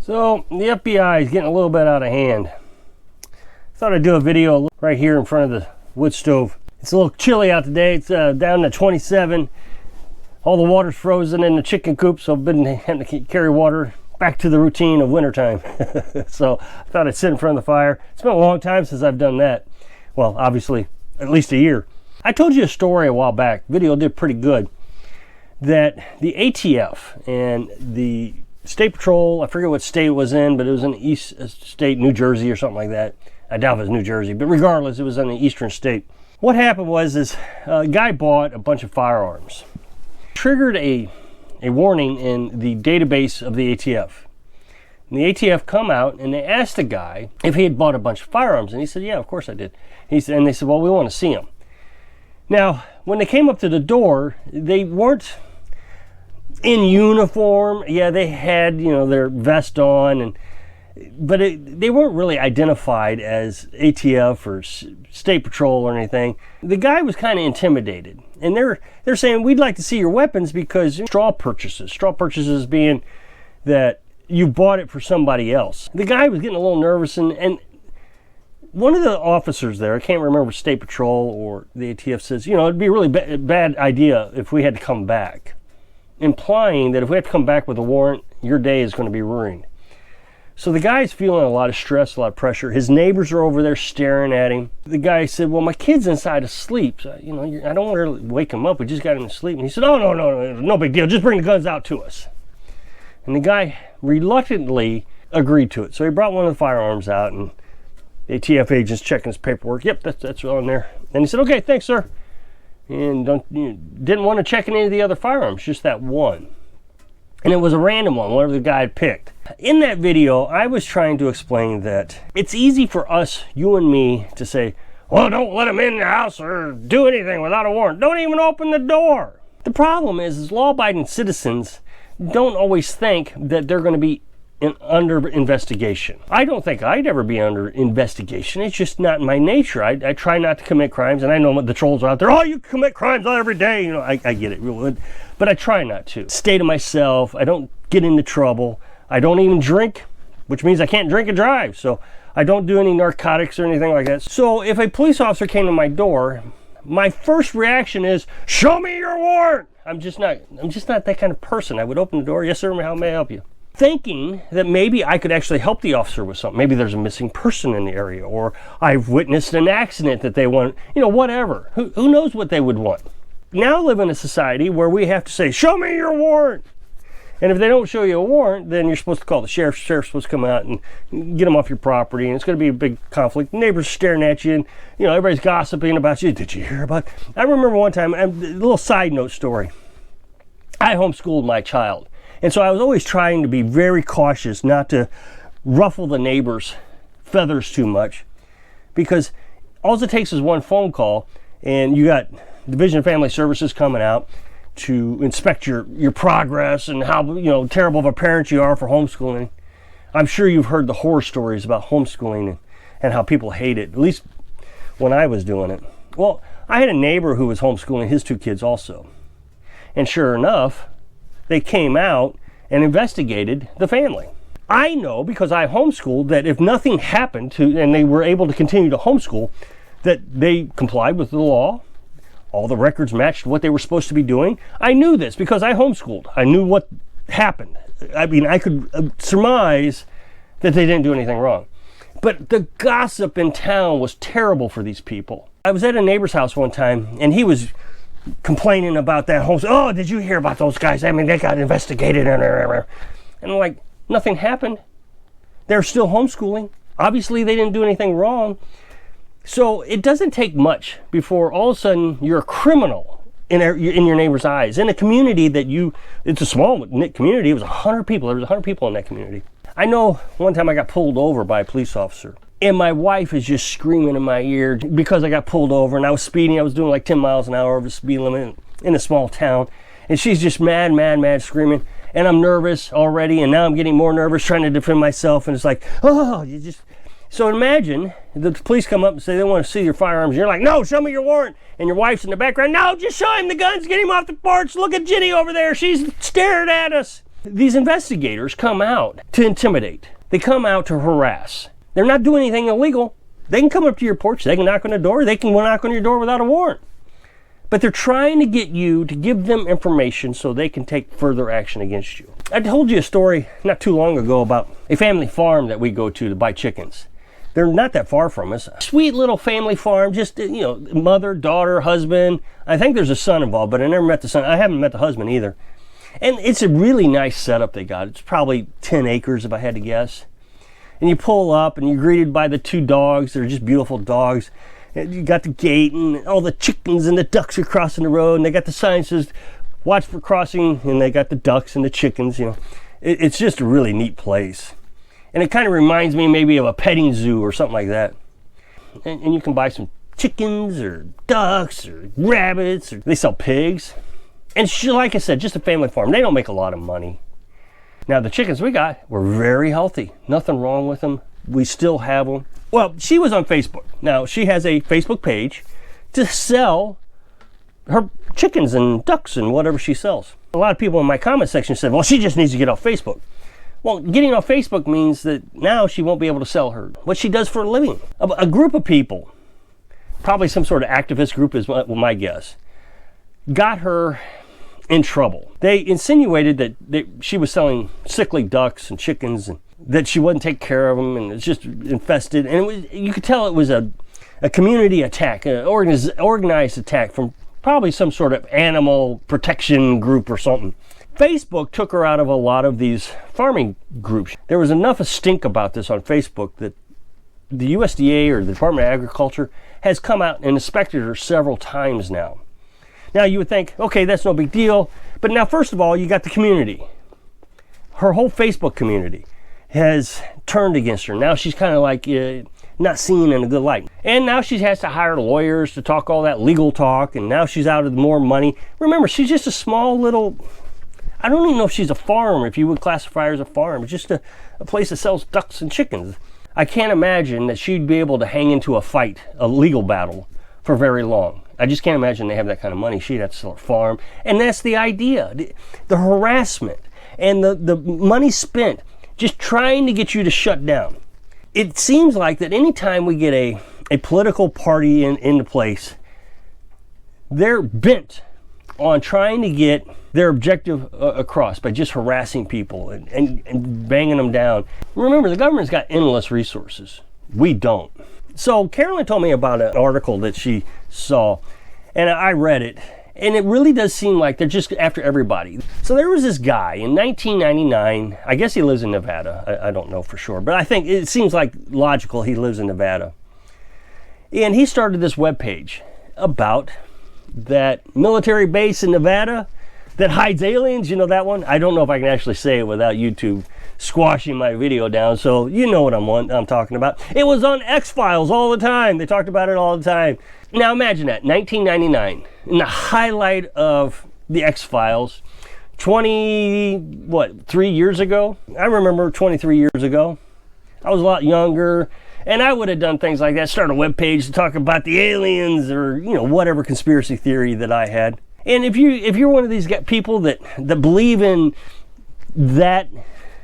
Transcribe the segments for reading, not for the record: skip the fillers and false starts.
So the FBI is getting a little bit out of hand. Thought I'd do a video right here in front of the wood stove. It's a little chilly out today. It's down to 27. All the water's frozen in the chicken coop, so I've been having to carry water back to the routine of wintertime. So I thought I'd sit in front of the fire. It's been a long time since I've done that. Well, obviously, at least a year. I told you a story a while back. Video did pretty good. That the ATF and the State Patrol, I forget what state it was in, but it was in the east state, New Jersey or something like that. I doubt it was New Jersey, but regardless, it was in the eastern state. What happened was a guy bought a bunch of firearms. Triggered a warning in the database of the ATF. And the ATF come out and they asked the guy if he had bought a bunch of firearms. And he said, yeah, of course I did. And they said, well, we want to see them. Now, when they came up to the door, they weren't in uniform. Yeah, they had, their vest on, but they weren't really identified as ATF or State Patrol or anything. The guy was kind of intimidated, and they're saying, we'd like to see your weapons because straw purchases being that you bought it for somebody else. The guy was getting a little nervous, and one of the officers there, I can't remember State Patrol or the ATF, says, it'd be a really bad idea if we had to come back, implying that if we have to come back with a warrant, your day is going to be ruined. So the guy's feeling a lot of stress, a lot of pressure. His neighbors are over there staring at him. The guy said, well, my kid's inside asleep. So, I don't want to wake him up. We just got him to sleep. And he said, oh, no big deal. Just bring the guns out to us. And the guy reluctantly agreed to it. So he brought one of the firearms out, and the ATF agent's checking his paperwork. Yep, that's on there. And he said, okay, thanks, sir. And didn't want to check any of the other firearms, just that one. And it was a random one, whatever the guy had picked. In that video, I was trying to explain that it's easy for us, you and me, to say, well, don't let him in the house or do anything without a warrant. Don't even open the door. The problem is law-abiding citizens don't always think that they're going to be under investigation. I don't think I'd ever be under investigation. It's just not my nature. I try not to commit crimes, and I know the trolls are out there. Oh, you commit crimes every day. I get it, but I try not to. Stay to myself. I don't get into trouble. I don't even drink, which means I can't drink and drive. So I don't do any narcotics or anything like that. So if a police officer came to my door, my first reaction is, show me your warrant. I'm just not that kind of person. I would open the door. Yes, sir. How may I help you? Thinking that maybe I could actually help the officer with something. Maybe there's a missing person in the area, or I've witnessed an accident that they want, whatever. Who knows what they would want? Now live in a society where we have to say, show me your warrant. And if they don't show you a warrant, then you're supposed to call the sheriff. The sheriff's supposed to come out and get them off your property, and it's going to be a big conflict. Neighbors staring at you, and everybody's gossiping about you. Did you hear about? I remember one time, a little side note story. I homeschooled my child. And so I was always trying to be very cautious not to ruffle the neighbors' feathers too much, because all it takes is one phone call and you got Division of Family Services coming out to inspect your progress and how terrible of a parent you are for homeschooling. I'm sure you've heard the horror stories about homeschooling and how people hate it, at least when I was doing it. Well, I had a neighbor who was homeschooling his two kids also. And sure enough, they came out and investigated the family. I know, because I homeschooled, that if nothing happened and they were able to continue to homeschool, that they complied with the law. All the records matched what they were supposed to be doing. I knew this because I homeschooled. I knew what happened. I mean, I could surmise that they didn't do anything wrong. But the gossip in town was terrible for these people. I was at a neighbor's house one time, and he was complaining about that home. Oh, did you hear about those guys? I mean, they got investigated. And I'm like, nothing happened. They're still homeschooling. Obviously, they didn't do anything wrong. So it doesn't take much before all of a sudden you're a criminal in your neighbor's eyes. In a community it's a small knit community. It was 100 people. There was 100 people in that community. I know one time I got pulled over by a police officer. And my wife is just screaming in my ear because I got pulled over and I was speeding. I was doing like 10 miles an hour over the speed limit in a small town. And she's just mad, screaming. And I'm nervous already. And now I'm getting more nervous trying to defend myself. And it's like, oh, you just... So imagine the police come up and say they want to see your firearms. You're like, no, show me your warrant. And your wife's in the background. No, just show him the guns. Get him off the porch. Look at Jenny over there. She's staring at us. These investigators come out to intimidate. They come out to harass. They're not doing anything illegal. They can come up to your porch, they can knock on the door, they can knock on your door without a warrant. But they're trying to get you to give them information so they can take further action against you. I told you a story not too long ago about a family farm that we go to buy chickens. They're not that far from us. Sweet little family farm, just, mother, daughter, husband. I think there's a son involved, but I never met the son. I haven't met the husband either. And it's a really nice setup they got. It's probably 10 acres if I had to guess. And you pull up and you're greeted by the two dogs. They're just beautiful dogs. And you got the gate and all the chickens and the ducks are crossing the road. And they got the sign that says, watch for crossing. And they got the ducks and the chickens, It's just a really neat place. And it kind of reminds me maybe of a petting zoo or something like that. And you can buy some chickens or ducks or rabbits. Or they sell pigs. And like I said, just a family farm. They don't make a lot of money. Now, the chickens we got were very healthy. Nothing wrong with them. We still have them. Well, she was on Facebook. Now, she has a Facebook page to sell her chickens and ducks and whatever she sells. A lot of people in my comment section said, well, she just needs to get off Facebook. Well, getting off Facebook means that now she won't be able to sell her what she does for a living. A group of people, probably some sort of activist group is my guess, got her in trouble. They insinuated that she was selling sickly ducks and chickens and that she wouldn't take care of them and it's just infested. And you could tell it was a community attack, an organized attack from probably some sort of animal protection group or something. Facebook took her out of a lot of these farming groups. There was enough of stink about this on Facebook that the USDA or the Department of Agriculture has come out and inspected her several times now. Now you would think, okay, that's no big deal. But now, first of all, you got the community. Her whole Facebook community has turned against her. Now she's kind of like not seen in a good light. And now she has to hire lawyers to talk all that legal talk. And now she's out of more money. Remember, she's just a small little, I don't even know if she's a farm, if you would classify her as a farm. It's just a place that sells ducks and chickens. I can't imagine that she'd be able to hang into a fight, a legal battle, for very long. I just can't imagine they have that kind of money. She'd have to sell her farm. And that's the idea. The harassment and the money spent just trying to get you to shut down. It seems like that anytime we get a political party into place, they're bent on trying to get their objective across by just harassing people and banging them down. Remember, the government's got endless resources. We don't. So Carolyn told me about an article that she saw, and I read it, and it really does seem like they're just after everybody. So there was this guy in 1999, I guess he lives in Nevada, I don't know for sure, but I think it seems like logical he lives in Nevada. And he started this webpage about that military base in Nevada that hides aliens, that one? I don't know if I can actually say it without YouTube squashing my video down, so you know what I'm talking about. It was on X-Files all the time. They talked about it all the time. Now imagine that, 1999, in the highlight of the X-Files, 3 years ago? I remember 23 years ago. I was a lot younger, and I would have done things like that, start a webpage to talk about the aliens or, whatever conspiracy theory that I had. And if you're one of these people that believe in that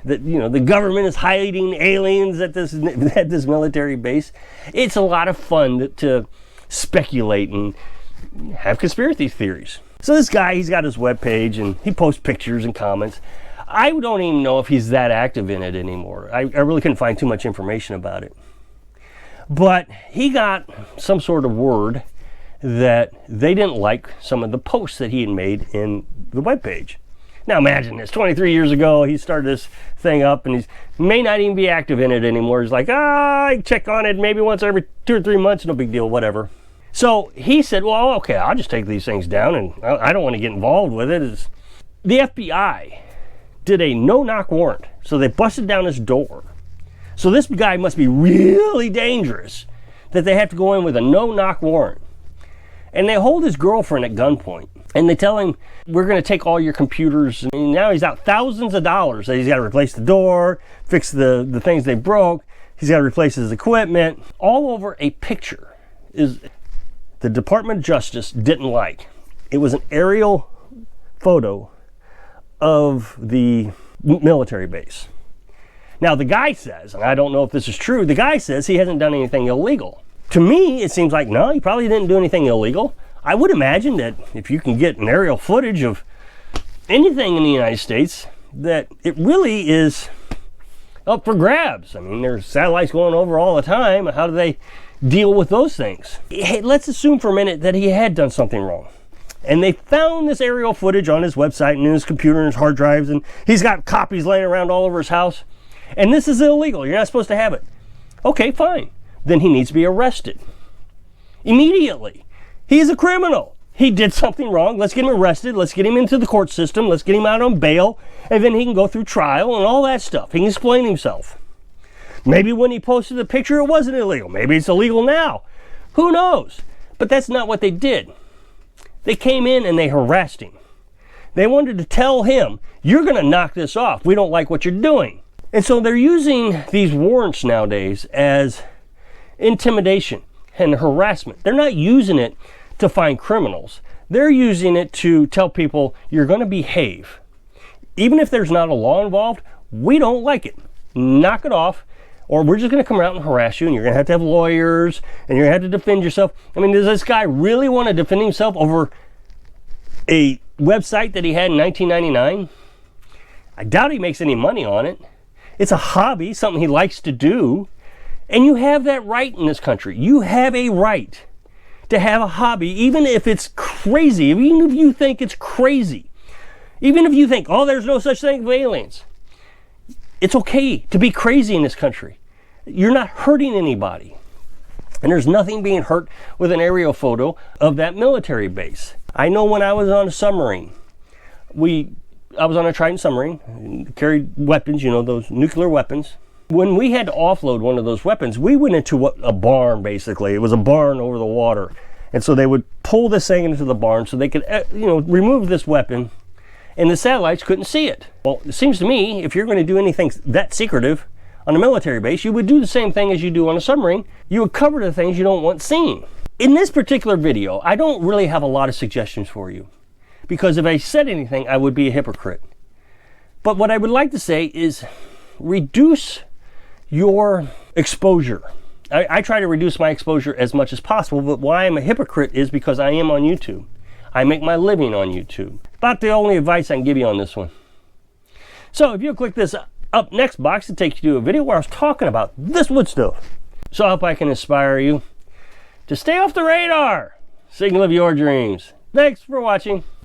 the government is hiding aliens at this military base, it's a lot of fun to speculate and have conspiracy theories. So this guy, he's got his webpage and he posts pictures and comments. I don't even know if he's that active in it anymore. I really couldn't find too much information about it. But he got some sort of word that they didn't like some of the posts that he had made in the webpage. Now imagine this, 23 years ago, he started this thing up and he may not even be active in it anymore. He's like, I check on it maybe once every 2 or 3 months, no big deal, whatever. So he said, well, okay, I'll just take these things down and I don't want to get involved with it. The FBI did a no-knock warrant. So they busted down his door. So this guy must be really dangerous that they have to go in with a no-knock warrant. And they hold his girlfriend at gunpoint. And they tell him, we're going to take all your computers. And now he's out thousands of dollars. He's got to replace the door, fix the things they broke. He's got to replace his equipment. All over a picture is the Department of Justice didn't like. It was an aerial photo of the military base. Now the guy says, and I don't know if this is true, the guy says he hasn't done anything illegal. To me, it seems like, no, he probably didn't do anything illegal. I would imagine that if you can get an aerial footage of anything in the United States, that it really is up for grabs. I mean, there's satellites going over all the time. How do they deal with those things? Hey, let's assume for a minute that he had done something wrong. And they found this aerial footage on his website and in his computer and his hard drives, and he's got copies laying around all over his house. And this is illegal. You're not supposed to have it. Okay, fine. Then he needs to be arrested immediately. He's a criminal. He did something wrong. Let's get him arrested. Let's get him into the court system. Let's get him out on bail. And then he can go through trial and all that stuff. He can explain himself. Maybe when he posted the picture, it wasn't illegal. Maybe it's illegal now. Who knows? But that's not what they did. They came in and they harassed him. They wanted to tell him, you're going to knock this off. We don't like what you're doing. And so they're using these warrants nowadays as intimidation and harassment. They're not using it to find criminals. They're using it to tell people you're going to behave. Even if there's not a law involved, we don't like it. Knock it off, or we're just going to come out and harass you, and you're going to have lawyers, and you're going to have to defend yourself. I mean, does this guy really want to defend himself over a website that he had in 1999? I doubt he makes any money on it. It's a hobby, something he likes to do. And you have that right in this country. You have a right to have a hobby, even if it's crazy, even if you think it's crazy. Even if you think, oh, there's no such thing as aliens. It's okay to be crazy in this country. You're not hurting anybody. And there's nothing being hurt with an aerial photo of that military base. I know when I was on a submarine, I was on a Trident submarine, and carried weapons, you know, those nuclear weapons. When we had to offload one of those weapons, we went into a barn, basically. It was a barn over the water. And so they would pull this thing into the barn so they could, remove this weapon, and the satellites couldn't see it. Well, it seems to me, if you're going to do anything that secretive on a military base, you would do the same thing as you do on a submarine. You would cover the things you don't want seen. In this particular video, I don't really have a lot of suggestions for you, because if I said anything, I would be a hypocrite. But what I would like to say is reduce your exposure. I try to reduce my exposure as much as possible, but why I'm a hypocrite is because I am on YouTube. I make my living on YouTube. About the only advice I can give you on this one. So if you'll click this up next box, it takes you to a video where I was talking about this wood stove. So I hope I can inspire you to stay off the radar. Signal of your dreams. Thanks for watching.